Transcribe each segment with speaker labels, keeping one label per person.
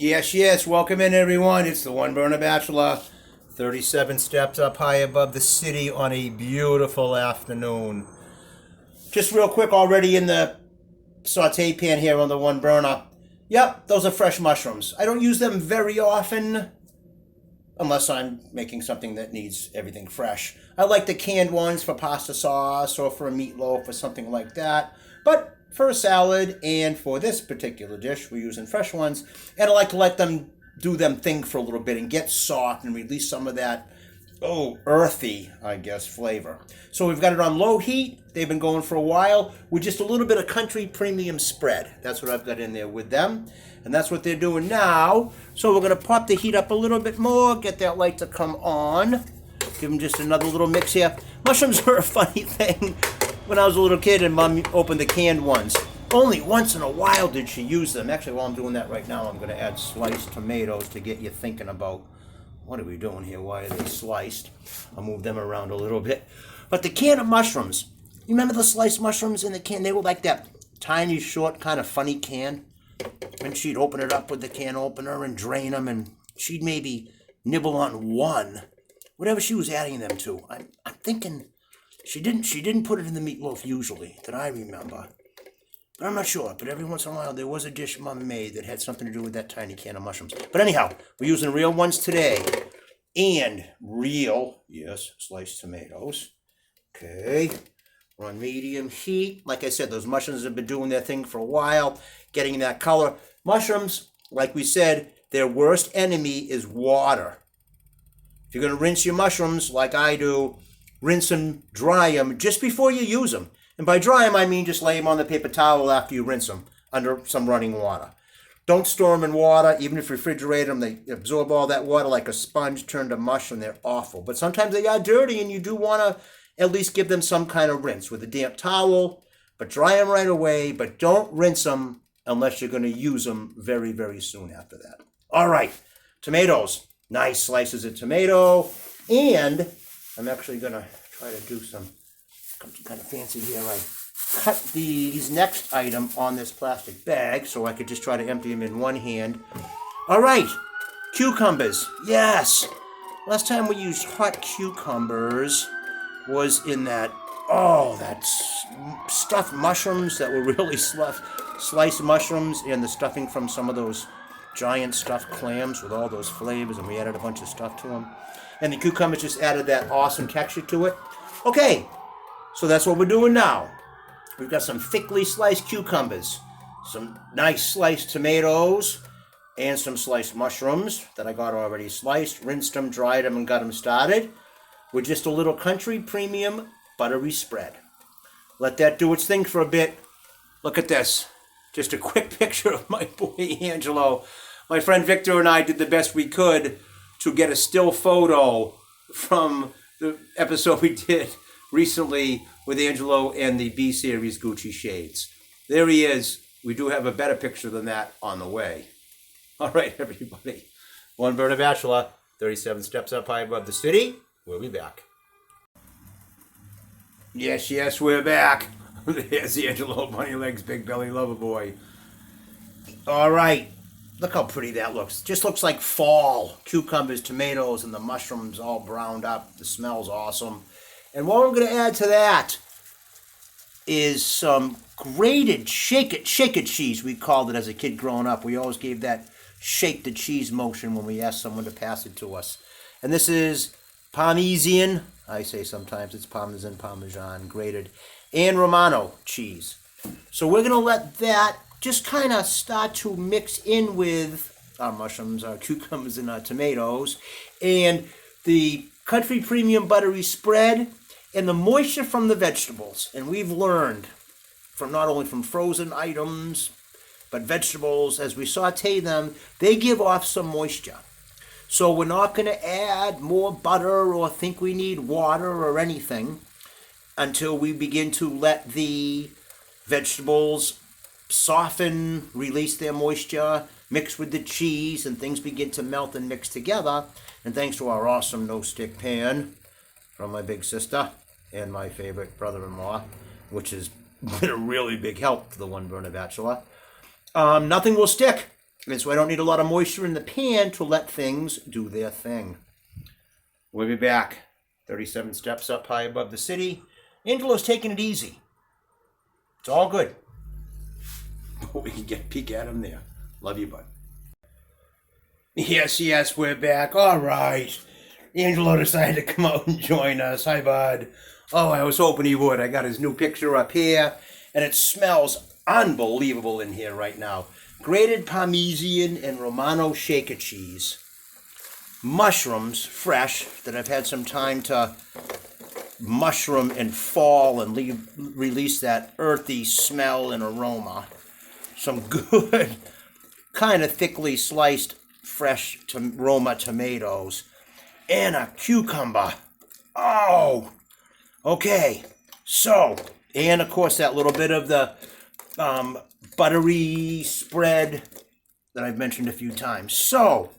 Speaker 1: Yes, yes. Welcome in, everyone. It's the One Burner Bachelor. 37 steps up high above the city on a beautiful afternoon. Just real quick, already in the saute pan here on the One Burner. Yep, those are fresh mushrooms. I don't use them very often unless I'm making something that needs everything fresh. I like the canned ones for pasta sauce or for a meatloaf or something like that. But for a salad and for this particular dish, we're using fresh ones. And I like to let them do them thing for a little bit and get soft and release some of that, earthy, I guess, flavor. So we've got it on low heat. They've been going for a while with just a little bit of country premium spread. That's what I've got in there with them. And that's what they're doing now. So we're going to pop the heat up a little bit more, get that light to come on. Give them just another little mix here. Mushrooms are a funny thing. When I was a little kid and Mom opened the canned ones, only once in a while did she use them. Actually, while I'm doing that right now, I'm going to add sliced tomatoes to get you thinking about what are we doing here? Why are they sliced? I'll move them around a little bit. But the can of mushrooms, you remember the sliced mushrooms in the can? They were like that tiny, short, kind of funny can. And she'd open it up with the can opener and drain them, and she'd maybe nibble on one, whatever she was adding them to. I'm thinking she didn't put it in the meatloaf usually, that I remember. But I'm not sure. But every once in a while, there was a dish Mom made that had something to do with that tiny can of mushrooms. But anyhow, we're using real ones today. And real, yes, sliced tomatoes. Okay. We're on medium heat. Like I said, those mushrooms have been doing their thing for a while, getting that color. Mushrooms, like we said, their worst enemy is water. If you're going to rinse your mushrooms, like I do, rinse them, dry them just before you use them. And by dry them, I mean just lay them on the paper towel after you rinse them under some running water. Don't store them in water. Even if you refrigerate them, they absorb all that water like a sponge turned to mush, and they're awful. But sometimes they are dirty, and you do want to at least give them some kind of rinse with a damp towel. But dry them right away. But don't rinse them unless you're going to use them very, very soon after that. All right, tomatoes. Nice slices of tomato. And I'm actually going to try to do something kind of fancy here. I cut these next item on this plastic bag so I could just try to empty them in one hand. All right, cucumbers. Yes. Last time we used hot cucumbers was in that stuffed mushrooms that were really sliced mushrooms, and the stuffing from some of those giant stuffed clams with all those flavors, and we added a bunch of stuff to them. And the cucumbers just added that awesome texture to it. Okay, so that's what we're doing now. We've got some thickly sliced cucumbers, some nice sliced tomatoes, and some sliced mushrooms that I got already sliced, rinsed them, dried them, and got them started with just a little country premium buttery spread. Let that do its thing for a bit. Look at this. Just a quick picture of my boy Angelo. My friend Victor and I did the best we could to get a still photo from the episode we did recently with Angelo and the B-Series Gucci shades. There he is. We do have a better picture than that on the way. All right, everybody. One Burner Bachelor, 37 steps up high above the city. We'll be back. Yes, yes, we're back. There's Angelo, Bunny Legs, Big Belly Lover Boy. All right. Look how pretty that looks. Just looks like fall. Cucumbers, tomatoes, and the mushrooms all browned up. The smell's awesome. And what we're going to add to that is some grated shake it cheese, we called it as a kid growing up. We always gave that shake the cheese motion when we asked someone to pass it to us. And this is Parmesan, I say sometimes it's Parmesan, grated, and Romano cheese. So we're going to let that just kind of start to mix in with our mushrooms, our cucumbers, and our tomatoes, and the country premium buttery spread, and the moisture from the vegetables. And we've learned from not only from frozen items, but vegetables, as we saute them, they give off some moisture. So we're not going to add more butter or think we need water or anything until we begin to let the vegetables soften, release their moisture, mix with the cheese, and things begin to melt and mix together. And thanks to our awesome no-stick pan from my big sister and my favorite brother-in-law, which has been a really big help to the One Burner Bachelor, nothing will stick. And so I don't need a lot of moisture in the pan to let things do their thing. We'll be back. 37 steps up high above the city. Angelo's taking it easy. It's all good. We can get a peek at him there. Love you, bud. Yes, we're back. All right. Angelo decided to come out and join us. Hi, bud. Oh, I was hoping he would. I got his new picture up here, and it smells unbelievable in here right now. Grated Parmesan and Romano shaker cheese. Mushrooms, fresh, that I've had some time to mushroom and fall and release that earthy smell and aroma. Some good, kind of thickly sliced fresh Roma tomatoes. And a cucumber. Oh, okay. So, and of course that little bit of the buttery spread that I've mentioned a few times. So,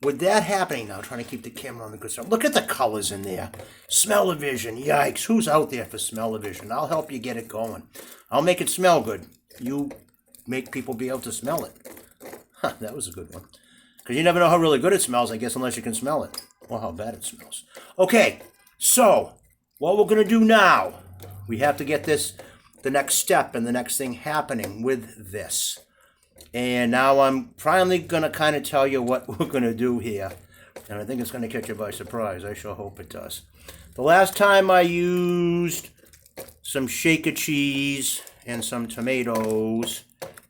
Speaker 1: with that happening now, trying to keep the camera on the good stuff. Look at the colors in there. Smell-o-vision. Yikes. Who's out there for smell-o-vision? I'll help you get it going. I'll make it smell good. You make people be able to smell it. Huh, that was a good one. Because you never know how really good it smells, I guess, unless you can smell it. Or how bad it smells. Okay, so what we're going to do now, we have to get this, the next step and the next thing happening with this. And now I'm finally going to kind of tell you what we're going to do here. And I think it's going to catch you by surprise. I sure hope it does. The last time I used some shaker cheese and some tomatoes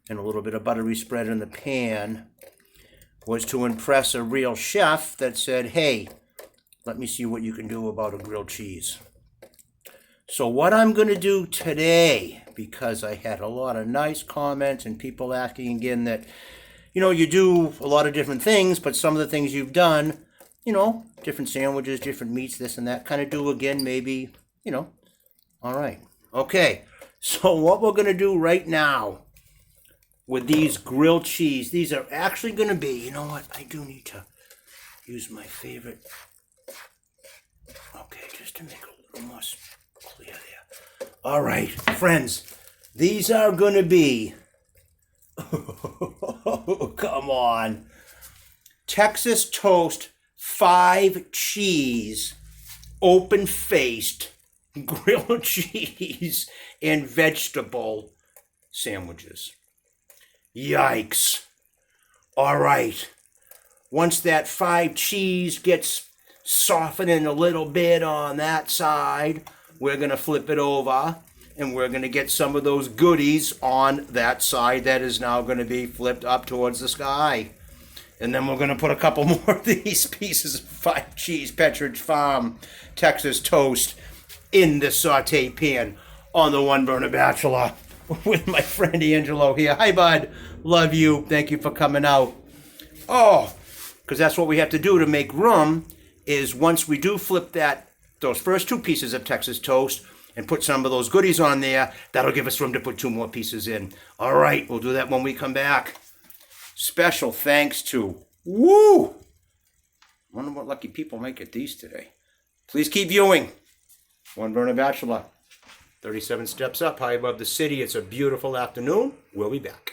Speaker 1: and a little bit of buttery spread in the pan was to impress a real chef that said, hey, let me see what you can do about a grilled cheese. So what I'm going to do today, because I had a lot of nice comments and people asking again that, you know, you do a lot of different things, but some of the things you've done, you know, different sandwiches, different meats, this and that, kind of do again, maybe, you know. All right. Okay. So what we're going to do right now with these grilled cheese, these are actually going to be, you know what, I do need to use my favorite, okay, just to make it a little more clear there. All right, friends, these are going to be, come on, Texas toast 5 cheese, open-faced, grilled cheese, and vegetable sandwiches. Yikes. All right. Once that 5 cheese gets softening a little bit on that side, we're going to flip it over and we're going to get some of those goodies on that side that is now going to be flipped up towards the sky. And then we're going to put a couple more of these pieces of 5 cheese Pepperidge Farm Texas toast in the saute pan on the One Burner Bachelor with my friend Angelo here. Hi, bud. Love you. Thank you for coming out. Oh, because that's what we have to do to make room is once we do flip those first 2 pieces of Texas toast and put some of those goodies on there, that'll give us room to put 2 more pieces in. All right, we'll do that when we come back. Special thanks to, woo! Wonder what lucky people might get these today. Please keep viewing. One Burner Bachelor. 37 steps up, high above the city. It's a beautiful afternoon. We'll be back.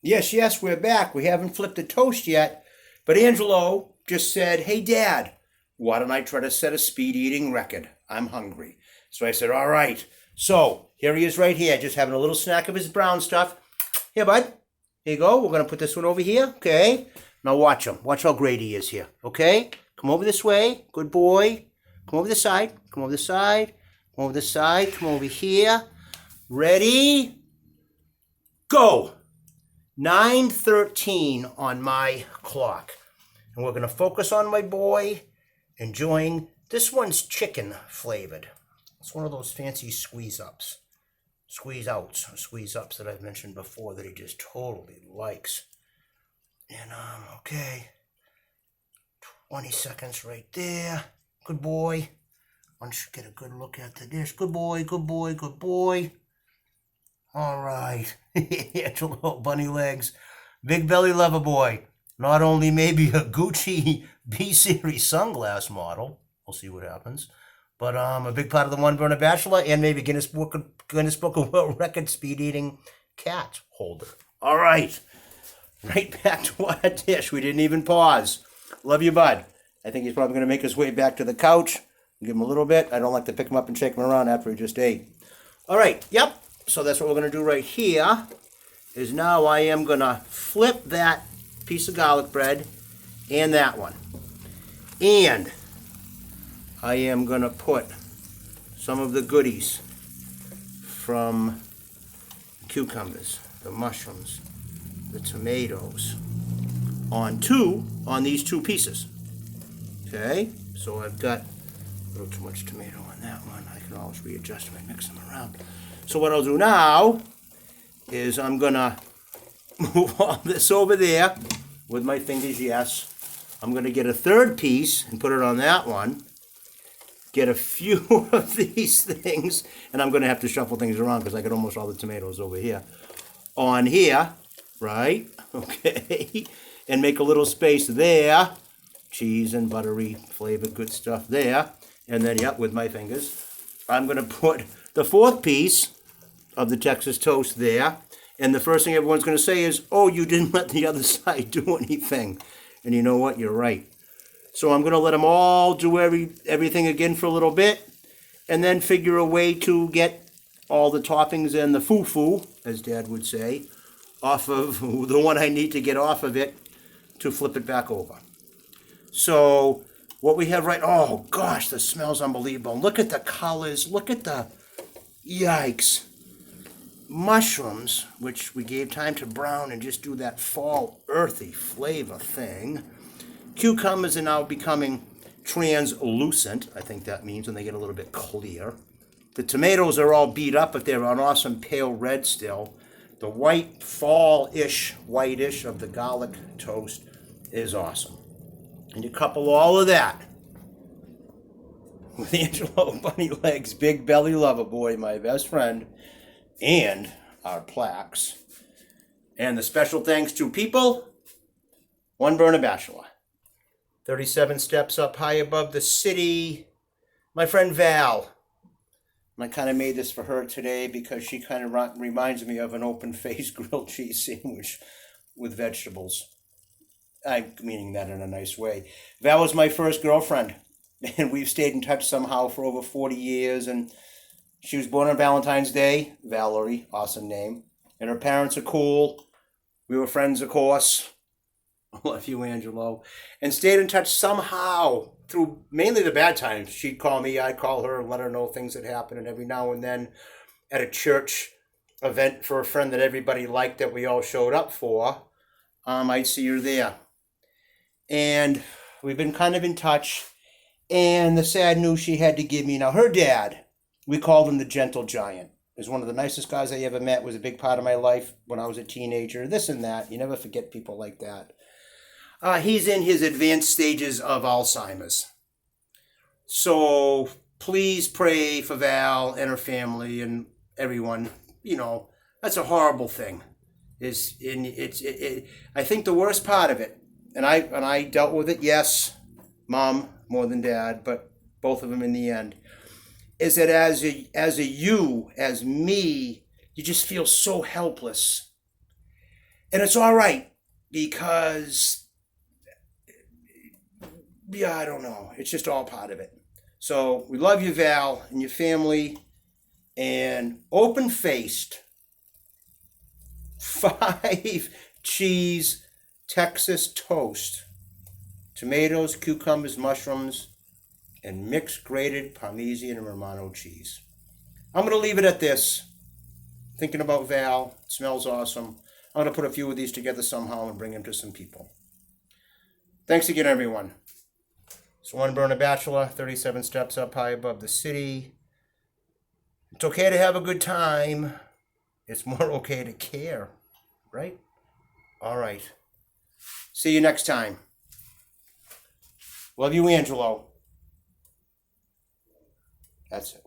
Speaker 1: Yes, we're back. We haven't flipped the toast yet, but Angelo just said, hey, Dad, why don't I try to set a speed eating record? I'm hungry. So I said, all right. So here he is right here, just having a little snack of his brown stuff. Here, bud. Here you go. We're going to put this one over here. Okay. Now watch him. Watch how great he is here. Okay. Come over this way. Good boy. Come over this side. Come over this side. Come over this side. Come over here. Ready? Go. 9:13 on my clock. And we're going to focus on my boy enjoying, this one's chicken flavored. It's one of those fancy squeeze ups that I've mentioned before that he just totally likes. And, okay. 20 seconds right there. Good boy. Why don't you get a good look at the dish? Good boy, good boy, good boy. All right. Angelo Bunny Legs. Big belly lover boy. Not only maybe a Gucci B-Series sunglass model. We'll see what happens. But a big part of the One Burner Bachelor and maybe Guinness Book of World Record speed eating cat holder. All right. right back to our dish. We didn't even pause. Love you, bud. I think he's probably going to make his way back to the couch. Give him a little bit. I don't like to pick him up and shake him around after he just ate. All right, yep. So that's what we're going to do right here. Is now I am going to flip that piece of garlic bread and that one. And I am going to put some of the goodies from cucumbers, the mushrooms, the tomatoes on these two pieces. Okay, so I've got a little too much tomato on that one. I can always readjust when I mix them around. So what I'll do now is I'm gonna move all this over there with my fingers, yes. I'm gonna get a third piece and put it on that one. Get a few of these things, and I'm gonna have to shuffle things around because I got almost all the tomatoes over here. On here, right? Okay. And make a little space there. Cheese and buttery flavored good stuff there. And then, yep, with my fingers, I'm going to put the fourth piece of the Texas toast there. And the first thing everyone's going to say is, oh, you didn't let the other side do anything. And you know what? You're right. So I'm going to let them all do everything again for a little bit. And then figure a way to get all the toppings and the foo-foo, as Dad would say, off of the one I need to get off of it to flip it back over. So what we have oh gosh, the smell's unbelievable. Look at the colors, look at the, yikes. Mushrooms, which we gave time to brown and just do that fall earthy flavor thing. Cucumbers are now becoming translucent, I think that means, when they get a little bit clear. The tomatoes are all beat up, but they're an awesome pale red still. The white, fall-ish, whitish of the garlic toast is awesome. And you couple all of that with Angelo Bunny Legs, Big Belly Lover Boy, my best friend, and our plaques. And the special thanks to people, One Burner Bachelor, 37 steps up high above the city, my friend Val. And I kind of made this for her today because she kind of reminds me of an open-faced grilled cheese sandwich with vegetables. I'm meaning that in a nice way. Val was my first girlfriend, and we've stayed in touch somehow for over 40 years, and she was born on Valentine's Day, Valerie, awesome name, and her parents are cool. We were friends, of course. I love you, Angelo. And stayed in touch somehow through mainly the bad times. She'd call me, I'd call her and let her know things that happened. And every now and then at a church event for a friend that everybody liked that we all showed up for, I'd see her there. And we've been kind of in touch. And the sad news she had to give me, now her dad, we called him the Gentle Giant. He was one of the nicest guys I ever met, was a big part of my life when I was a teenager. This and that. You never forget people like that. He's in his advanced stages of Alzheimer's. So please pray for Val and her family and everyone. You know, that's a horrible thing. I think the worst part of it, and I dealt with it, yes, Mom more than Dad, but both of them in the end, is that as me, you just feel so helpless. And it's all right because, yeah, I don't know. It's just all part of it. So we love you, Val, and your family. And open-faced, 5-cheese Texas toast. Tomatoes, cucumbers, mushrooms, and mixed grated Parmesan and Romano cheese. I'm going to leave it at this. Thinking about Val. It smells awesome. I'm going to put a few of these together somehow and bring them to some people. Thanks again, everyone. It's One Burner Bachelor, 37 steps up high above the city. It's okay to have a good time. It's more okay to care, right? All right. See you next time. Love you, Angelo. That's it.